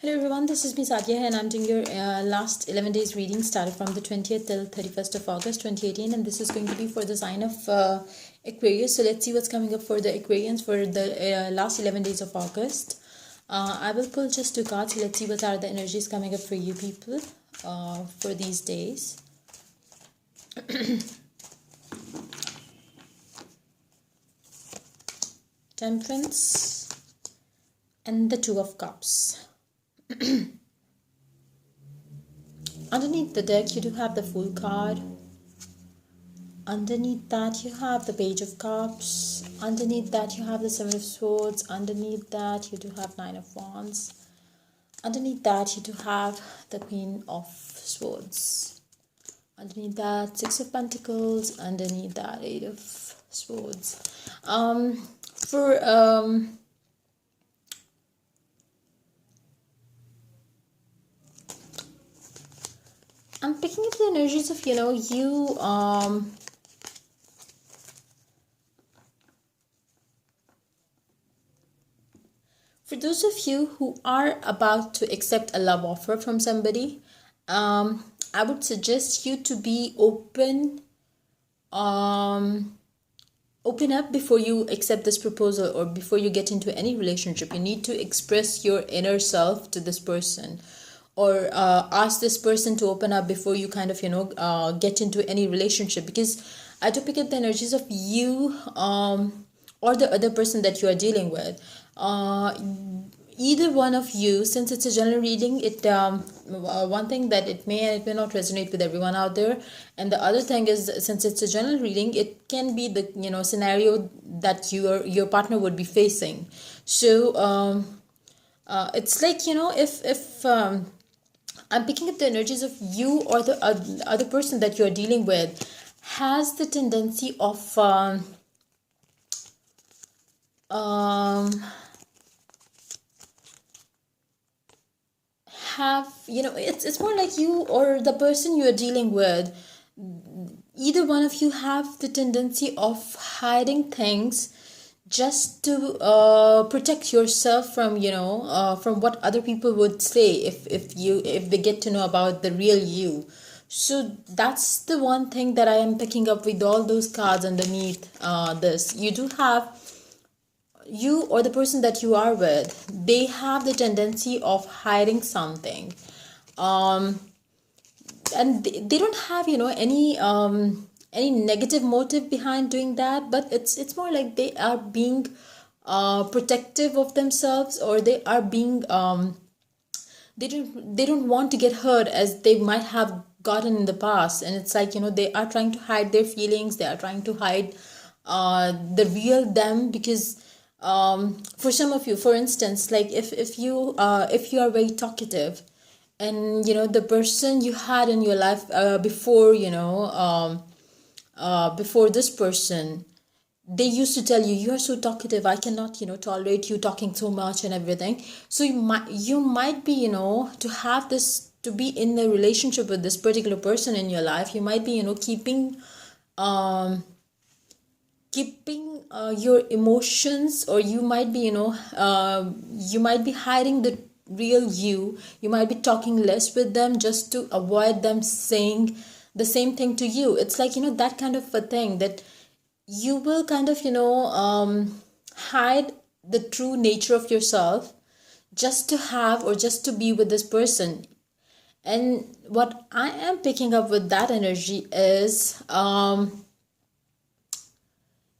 Hello everyone, this is me Sadia and I'm doing your last 11 days reading started from the 20th till 31st of August 2018, and this is going to be for the sign of Aquarius. So let's see what's coming up for the Aquarians for the last 11 days of August. I will pull just two cards. Let's see what are the energies coming up for you people for these days. Temperance and the Two of Cups. Underneath the deck you do have the Fool card. Underneath that you have the Page of Cups. Underneath that you have the Seven of Swords. Underneath that you do have Nine of Wands. Underneath that you do have the Queen of Swords. Underneath that Six of Pentacles. Underneath that Eight of Swords. I'm picking up the energies of, you, for those of you who are about to accept a love offer from somebody, I would suggest you to be open up before you accept this proposal or before you get into any relationship. You need to express your inner self to this person, or ask this person to open up before you kind of get into any relationship, because I do pick up the energies of you or the other person that you are dealing with. Either one of you, since it's a general reading, it one thing that it may and it may not resonate with everyone out there, and the other thing is, since it's a general reading, it can be the scenario that your partner would be facing. So it's like, if I'm picking up the energies of you or the other person that you're dealing with has the tendency of it's more like you or the person you're dealing with, either one of you have the tendency of hiding things just to protect yourself from from what other people would say if they get to know about the real you. So that's the one thing that I am picking up with all those cards underneath this. You do have, you or the person that you are with, they have the tendency of hiding something, and they don't have any negative motive behind doing that, but it's more like they are being protective of themselves, or they are being they don't want to get hurt as they might have gotten in the past, and it's like they are trying to hide their feelings, they are trying to hide the real them, because for some of you, for instance, like if you are very talkative, and the person you had in your life before before this person, they used to tell you, you are so talkative, I cannot tolerate you talking so much and everything. So you might be to have this, to be in a relationship with this particular person in your life, you might be keeping your emotions, or you might be you might be hiding the real you. You might be talking less with them just to avoid them saying the same thing to you. It's like that kind of a thing, that you will kind of hide the true nature of yourself just to have, or just to be with this person. And what I am picking up with that energy is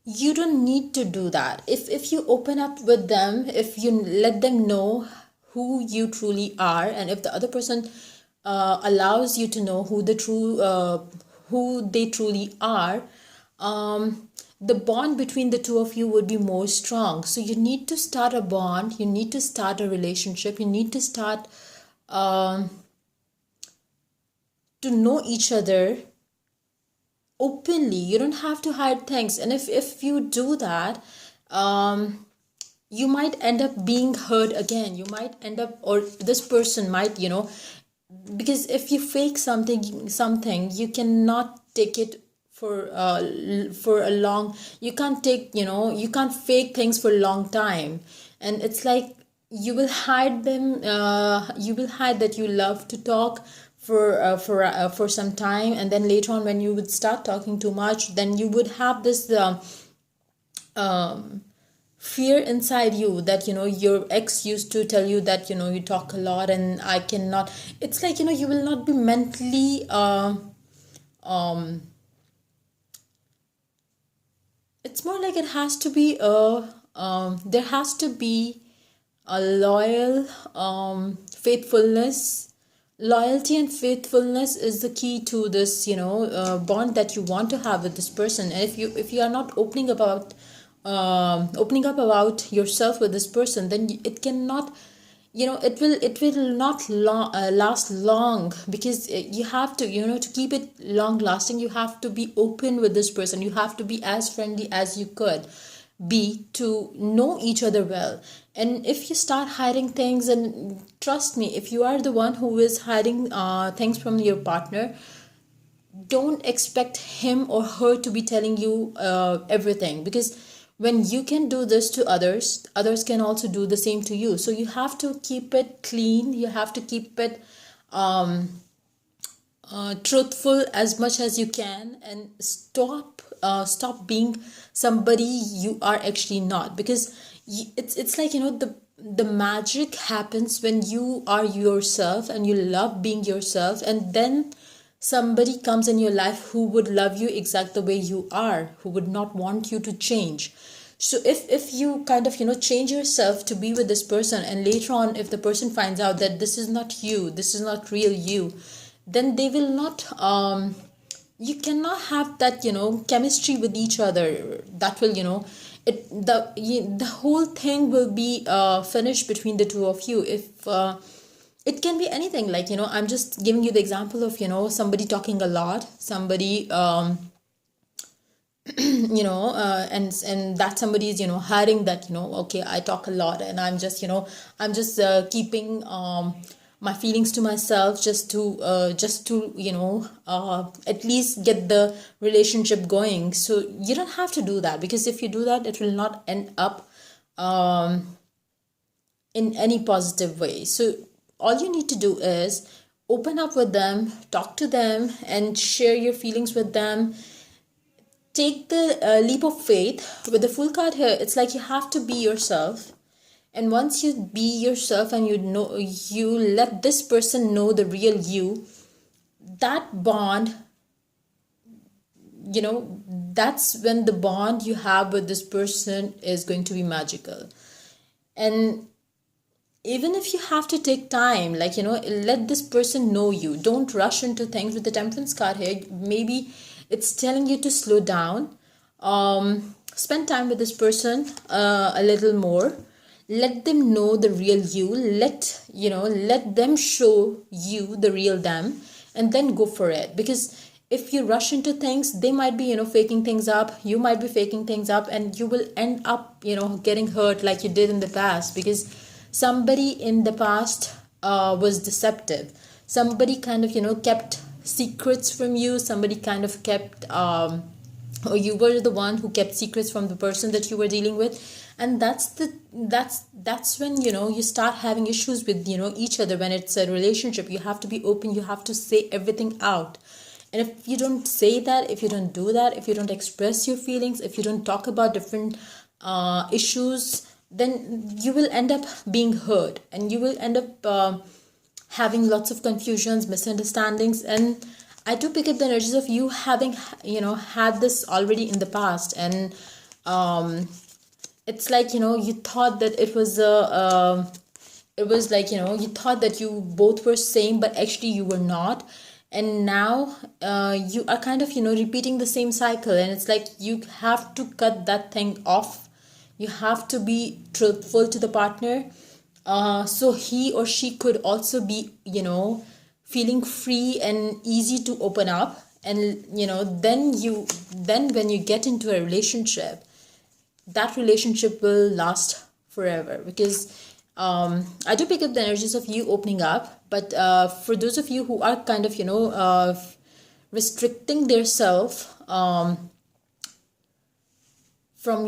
you don't need to do that. If you open up with them, if you let them know who you truly are, and if the other person allows you to know who they truly are, the bond between the two of you would be more strong. So you need to start a bond, you need to start a relationship, you need to start to know each other openly. You don't have to hide things, and if you do that, you might end up being hurt again. You might end up, or this person might, because if you fake something, you cannot take it for a long, you can't take, you can't fake things for a long time. And it's like you will hide them, you will hide that you love to talk for some time, and then later on when you would start talking too much, then you would have this um, fear inside you that your ex used to tell you that you talk a lot and I cannot. It's like you will not be mentally um it's more like it has to be a there has to be a loyal faithfulness. Loyalty and faithfulness is the key to this bond that you want to have with this person. And if you are not opening up about yourself with this person, then it cannot, it will not last long, because you have to, to keep it long lasting, you have to be open with this person, you have to be as friendly as you could be to know each other well. And if you start hiding things, and trust me, if you are the one who is hiding things from your partner, don't expect him or her to be telling you everything, because when you can do this to others, others can also do the same to you. So you have to keep it clean, you have to keep it truthful as much as you can, and stop being somebody you are actually not. Because it's like the magic happens when you are yourself and you love being yourself, and then somebody comes in your life who would love you exact the way you are, who would not want you to change. So if you kind of change yourself to be with this person, and later on if the person finds out that this is not you, this is not real you, then they will not you cannot have that chemistry with each other. That will the whole thing will be finished between the two of you. If it can be anything, like I'm just giving you the example of somebody talking a lot, somebody and that somebody is hiding that okay, I talk a lot, and I'm just keeping my feelings to myself, just to at least get the relationship going. So you don't have to do that, because if you do that, it will not end up in any positive way. So all you need to do is open up with them, talk to them, and share your feelings with them. Take the leap of faith. With the full card here, it's like you have to be yourself. And once you be yourself and you let this person know the real you, that bond, that's when the bond you have with this person is going to be magical. And even if you have to take time, like let this person know you. Don't rush into things. With the Temperance card here, maybe it's telling you to slow down, spend time with this person a little more, let them know the real you, let them show you the real them, and then go for it. Because if you rush into things, they might be faking things up, you might be faking things up, and you will end up getting hurt like you did in the past, because somebody in the past was deceptive. Somebody kind of kept secrets from you. Somebody kind of kept or you were the one who kept secrets from the person that you were dealing with. And that's when you start having issues with each other. When it's a relationship, you have to be open, you have to say everything out. And if you don't say that, if you don't do that, if you don't express your feelings, if you don't talk about different issues, then you will end up being hurt, and you will end up having lots of confusions, misunderstandings. And I do pick up the energies of you having had this already in the past. And it's like you thought that it was like you thought that you both were same, but actually you were not. And now you are kind of repeating the same cycle, and it's like you have to cut that thing off. You have to be truthful to the partner, so he or she could also be feeling free and easy to open up. And then when you get into a relationship, that relationship will last forever. Because I do pick up the energies of you opening up, but for those of you who are kind of restricting their self from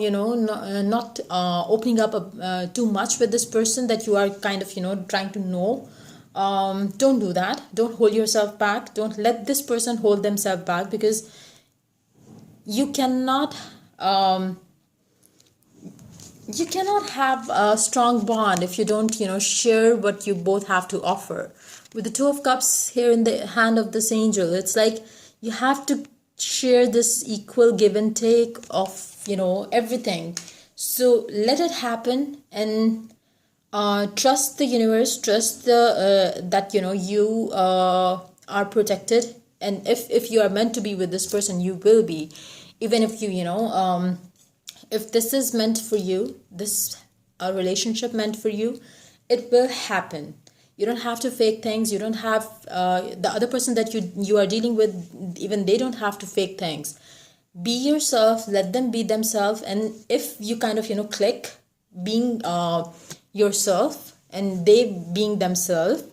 not opening up too much with this person that you are kind of trying to know. Don't do that. Don't hold yourself back. Don't let this person hold themselves back, because you cannot have a strong bond if you don't share what you both have to offer. With the Two of Cups here in the hand of this angel, it's like you have to share this equal give and take of everything. So let it happen, and trust the universe, trust the that you are protected. And if you are meant to be with this person, you will be. Even if if this is meant for you, this a relationship meant for you, it will happen. You don't have to fake things. You don't have the other person that you are dealing with, even they don't have to fake things. Be yourself, let them be themselves. And if you kind of click, being yourself and they being themselves,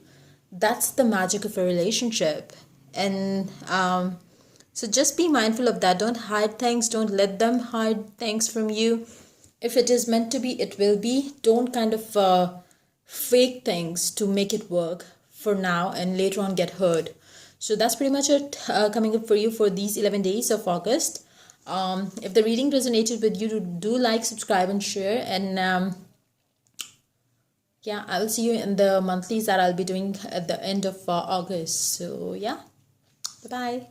that's the magic of a relationship. And so just be mindful of that. Don't hide things. Don't let them hide things from you. If it is meant to be, it will be. Don't kind of fake things to make it work for now and later on get hurt. So that's pretty much it coming up for you for these 11 days of August. If the reading resonated with you, do like, subscribe, and share. And yeah, I will see you in the monthlies that I'll be doing at the end of August. So yeah, bye bye.